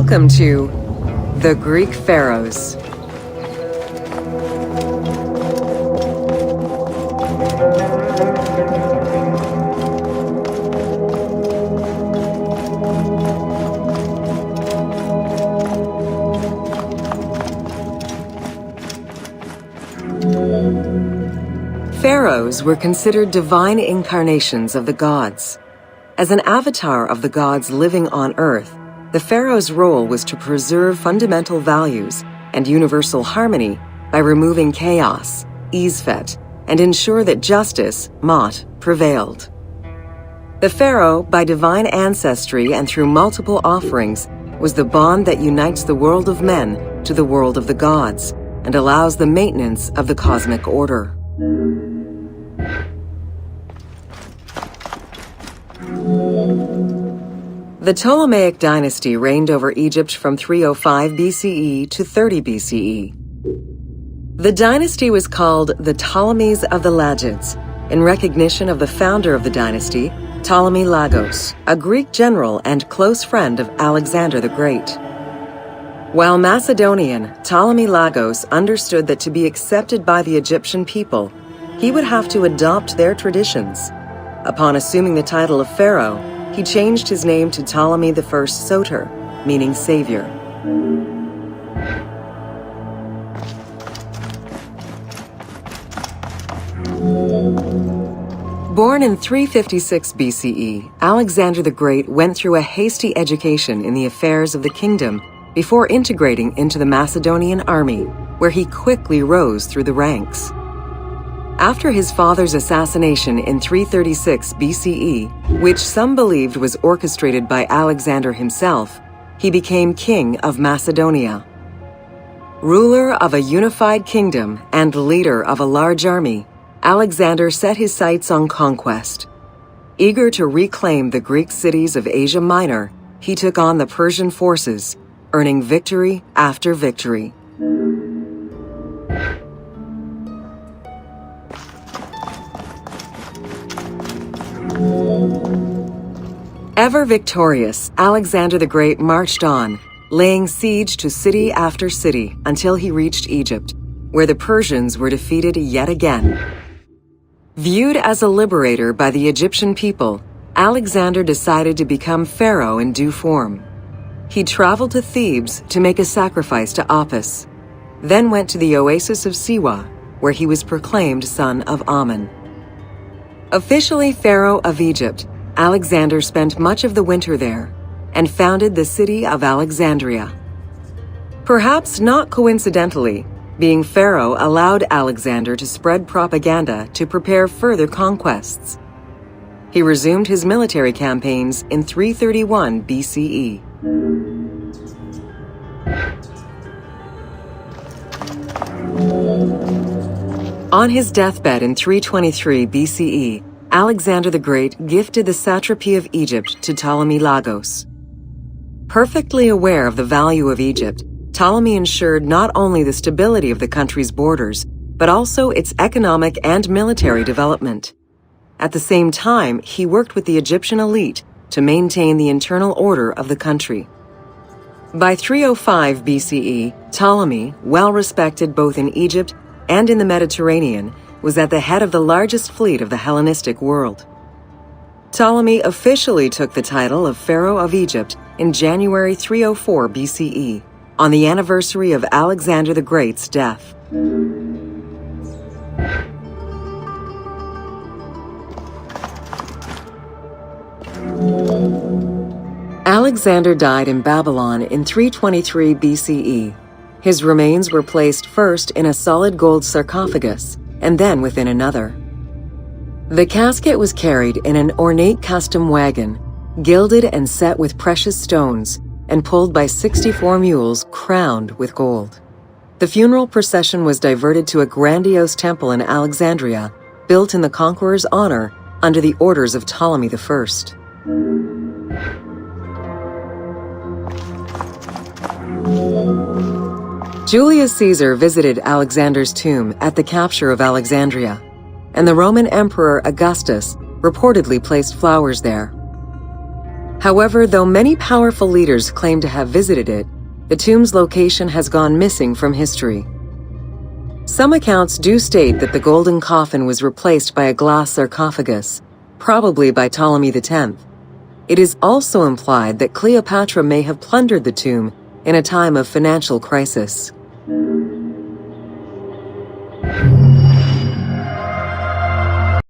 Welcome to the Greek Pharaohs. Pharaohs were considered divine incarnations of the gods. As an avatar of the gods living on Earth, the pharaoh's role was to preserve fundamental values and universal harmony by removing chaos, Isfet, and ensure that justice, Mot, prevailed. The pharaoh, by divine ancestry and through multiple offerings, was the bond that unites the world of men to the world of the gods and allows the maintenance of the cosmic order. The Ptolemaic Dynasty reigned over Egypt from 305 BCE to 30 BCE. The dynasty was called the Ptolemies of the Lagids, in recognition of the founder of the dynasty, Ptolemy Lagos, a Greek general and close friend of Alexander the Great. While Macedonian, Ptolemy Lagos understood that to be accepted by the Egyptian people, he would have to adopt their traditions. Upon assuming the title of pharaoh, he changed his name to Ptolemy the First Soter, meaning savior. Born in 356 BCE, Alexander the Great went through a hasty education in the affairs of the kingdom before integrating into the Macedonian army, where he quickly rose through the ranks. After his father's assassination in 336 BCE, which some believed was orchestrated by Alexander himself, he became king of Macedonia. Ruler of a unified kingdom and leader of a large army, Alexander set his sights on conquest. Eager to reclaim the Greek cities of Asia Minor, he took on the Persian forces, earning victory after victory. Ever victorious, Alexander the Great marched on, laying siege to city after city until he reached Egypt, where the Persians were defeated yet again. Viewed as a liberator by the Egyptian people, Alexander decided to become pharaoh in due form. He traveled to Thebes to make a sacrifice to Apis, then went to the oasis of Siwa, where he was proclaimed son of Amun. Officially pharaoh of Egypt, Alexander spent much of the winter there and founded the city of Alexandria. Perhaps not coincidentally, being pharaoh allowed Alexander to spread propaganda to prepare further conquests. He resumed his military campaigns in 331 BCE. On his deathbed in 323 BCE, Alexander the Great gifted the satrapy of Egypt to Ptolemy Lagos. Perfectly aware of the value of Egypt, Ptolemy ensured not only the stability of the country's borders, but also its economic and military development. At the same time, he worked with the Egyptian elite to maintain the internal order of the country. By 305 BCE, Ptolemy, well respected both in Egypt and in the Mediterranean, was at the head of the largest fleet of the Hellenistic world. Ptolemy officially took the title of Pharaoh of Egypt in January 304 BCE, on the anniversary of Alexander the Great's death. Alexander died in Babylon in 323 BCE. His remains were placed first in a solid gold sarcophagus, and then within another. The casket was carried in an ornate custom wagon, gilded and set with precious stones, and pulled by 64 mules crowned with gold. The funeral procession was diverted to a grandiose temple in Alexandria, built in the conqueror's honor under the orders of Ptolemy the First. Julius Caesar visited Alexander's tomb at the capture of Alexandria, and the Roman Emperor Augustus reportedly placed flowers there. However, though many powerful leaders claim to have visited it, the tomb's location has gone missing from history. Some accounts do state that the golden coffin was replaced by a glass sarcophagus, probably by Ptolemy X. It is also implied that Cleopatra may have plundered the tomb in a time of financial crisis.